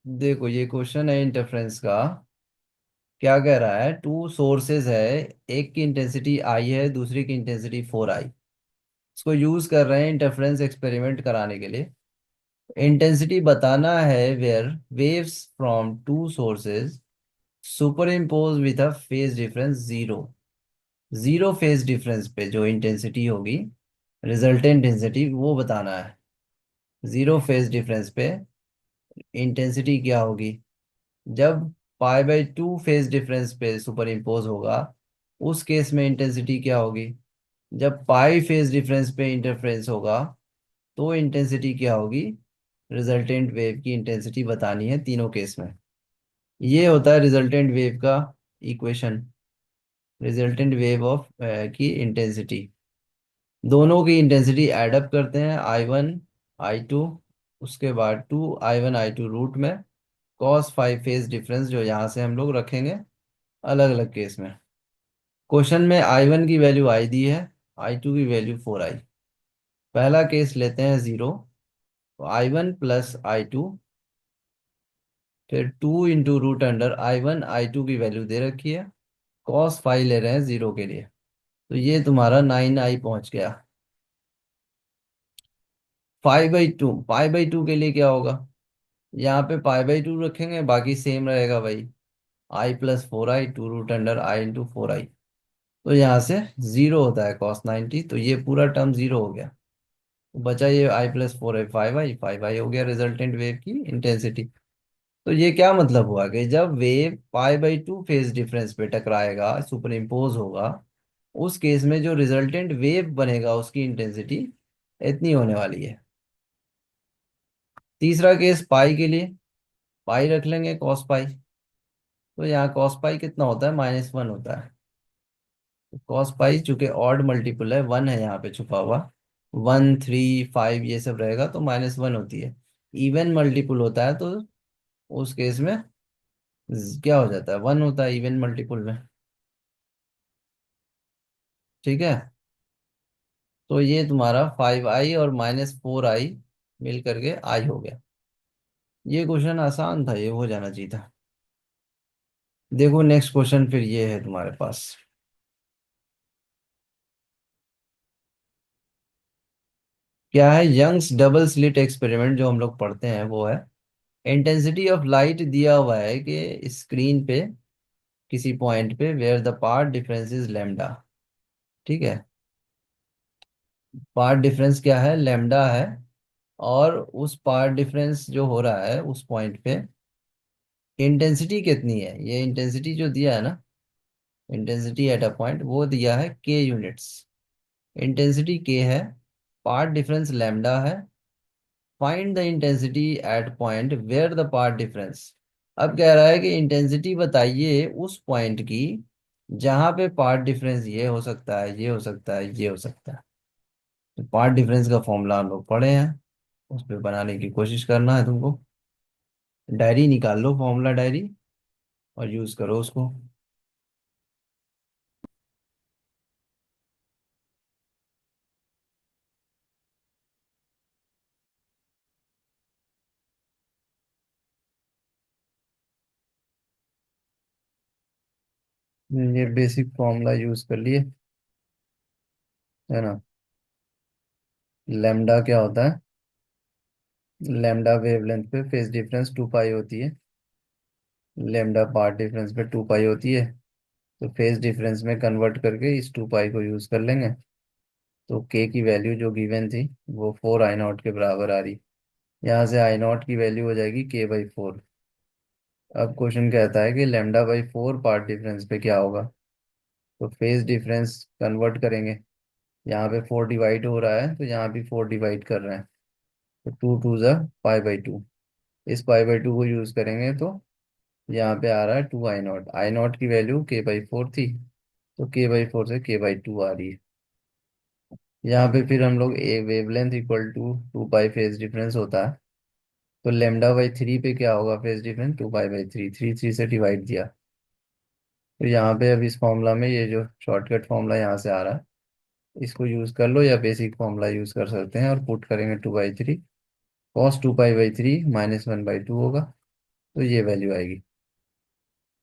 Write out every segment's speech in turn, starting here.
देखो ये क्वेश्चन है इंटरफेरेंस का। क्या कह रहा है, टू सोर्सेज है। एक की इंटेंसिटी आई है, दूसरी की इंटेंसिटी 4 आई। इसको यूज कर रहे हैं इंटरफेरेंस एक्सपेरिमेंट कराने के लिए। इंटेंसिटी बताना है where waves from two sources superimpose with a phase difference zero. Zero phase difference पे जो इंटेंसिटी होगी, रिजल्टेंट इंटेंसिटी वो बताना है। जीरो फेज डिफरेंस पे इंटेंसिटी क्या होगी जब pi by two phase difference पे सुपर इम्पोज होगा। उस केस में इंटेंसिटी क्या होगी जब पाई फेज डिफरेंस पे इंटरफेरेंस होगा। तो इंटेंसिटी क्या होगी, रिजल्टेंट वेव की इंटेंसिटी बतानी है तीनों केस में। ये होता है रिजल्टेंट वेव का इक्वेशन। रिजल्टेंट वेव ऑफ की इंटेंसिटी, दोनों की इंटेंसिटी एडअप करते हैं I1 I2। उसके बाद 2I1 I2 रूट में कॉस फाइव फेज डिफरेंस जो यहाँ से हम लोग रखेंगे अलग अलग केस में। क्वेश्चन में I1 की वैल्यू आई दी है, I2 की वैल्यू 4 आई। पहला केस लेते हैं जीरो। I1 प्लस I2, फिर 2 × √अंडर I1 I2 की वैल्यू दे रखी है। कॉस फाइव ले रहे हैं जीरो के लिए, तो ये तुम्हारा 9I पहुंच गया। 5/2, पाई बाई टू के लिए क्या होगा, यहाँ पे पाई बाई टू रखेंगे, बाकी सेम रहेगा भाई। I+4I, 2 √under I × 4I। तो यहाँ से जीरो होता है cos 90, तो ये पूरा टर्म जीरो हो गया। तो बचा ये I+4I, 5I हो गया रिजल्टेंट वेव की इंटेंसिटी। तो ये क्या मतलब हुआ कि जब wave pi by two phase difference पे टकराएगा, सुपर इम्पोज होगा, उस केस में जो रिजल्टेंट वेव बनेगा उसकी इंटेंसिटी इतनी होने वाली है। तीसरा केस पाई के लिए, पाई रख लेंगे कॉस पाई। तो यहाँ कॉस पाई कितना होता है, -1 होता है। कॉस पाई चूंकि ऑड मल्टीपल है, 1 है यहाँ पे छुपा हुआ। 1 3 5 ये सब रहेगा तो -1 होती है। इवन मल्टीपल होता है तो उस केस में क्या हो जाता है, 1 होता है इवन मल्टीपल में। ठीक है। तो ये तुम्हारा 5I और -4I मिल करके आई हो गया। ये क्वेश्चन आसान था, ये हो जाना चाहिए था। देखो नेक्स्ट क्वेश्चन फिर ये है तुम्हारे पास। क्या है, यंग्स डबल स्लिट एक्सपेरिमेंट जो हम लोग पढ़ते हैं वो है। इंटेंसिटी ऑफ लाइट दिया हुआ है कि स्क्रीन पे किसी पॉइंट पे where the path difference is lambda. ठीक है। पाथ डिफरेंस क्या है, लैम्डा है। और उस पाथ डिफरेंस जो हो रहा है उस पॉइंट पे इंटेंसिटी कितनी है, ये इंटेंसिटी जो दिया है ना, इंटेंसिटी एट अ पॉइंट वो दिया है के यूनिट्स। इंटेंसिटी के है, पाथ डिफरेंस लैम्डा है। Find the intensity at point where the path difference. अब कह रहा है कि इंटेंसिटी बताइए उस पॉइंट की जहां पे पाथ डिफरेंस ये हो सकता है, ये हो सकता है, ये हो सकता है। तो पाथ डिफरेंस का फॉर्मूला हम लोग पढ़े हैं, उस पर बनाने की कोशिश करना है तुमको। डायरी निकाल लो, फॉर्मूला डायरी, और यूज करो उसको। ये बेसिक फॉर्मूला यूज कर लिए, है ना। लैम्डा क्या होता है, लैम्डा वेवलेंथ पे फेज डिफरेंस 2 पाई होती है। लैम्डा पार्ट डिफरेंस पे 2 पाई होती है। तो फेज डिफरेंस में कन्वर्ट करके इस 2 पाई को यूज कर लेंगे। तो के की वैल्यू जो गिवन थी वो 4I0 के बराबर आ रही। यहाँ से I0 की वैल्यू हो जाएगी k/4। अब क्वेश्चन कहता है कि λ/4 पार्ट डिफरेंस पे क्या होगा। तो फेज डिफरेंस कन्वर्ट करेंगे। यहाँ पे 4 डिवाइड हो रहा है तो यहाँ भी 4 डिवाइड कर रहे हैं। तो 2 2 ज़ा पाई बाई टू। इस पाई बाई टू को यूज करेंगे तो यहाँ पे आ रहा है 2I0। I0 की वैल्यू k/4 थी, तो k/4 से k/2 आ रही है। यहाँ पे फिर हम लोग a wavelength equal to 2 pi phase difference होता है। तो λ/3 पे क्या होगा phase difference, 2 pi by three, three three से डिवाइड दिया। तो यहाँ पे अब इस फॉर्मूला में ये जो शॉर्टकट फॉर्मूला यहाँ से आ रहा है इसको यूज कर लो, या बेसिक फॉर्मूला यूज कर सकते हैं और पुट करेंगे 2/3। कॉस 2 पाई बाई थ्री -1/2 होगा। तो ये वैल्यू आएगी।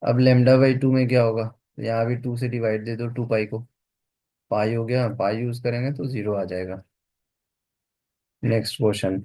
अब लेमडा/2 में क्या होगा? यहाँ भी 2 से डिवाइड दे दो 2 पाई को। पाई हो गया, पाई यूज करेंगे तो जीरो आ जाएगा। Next question.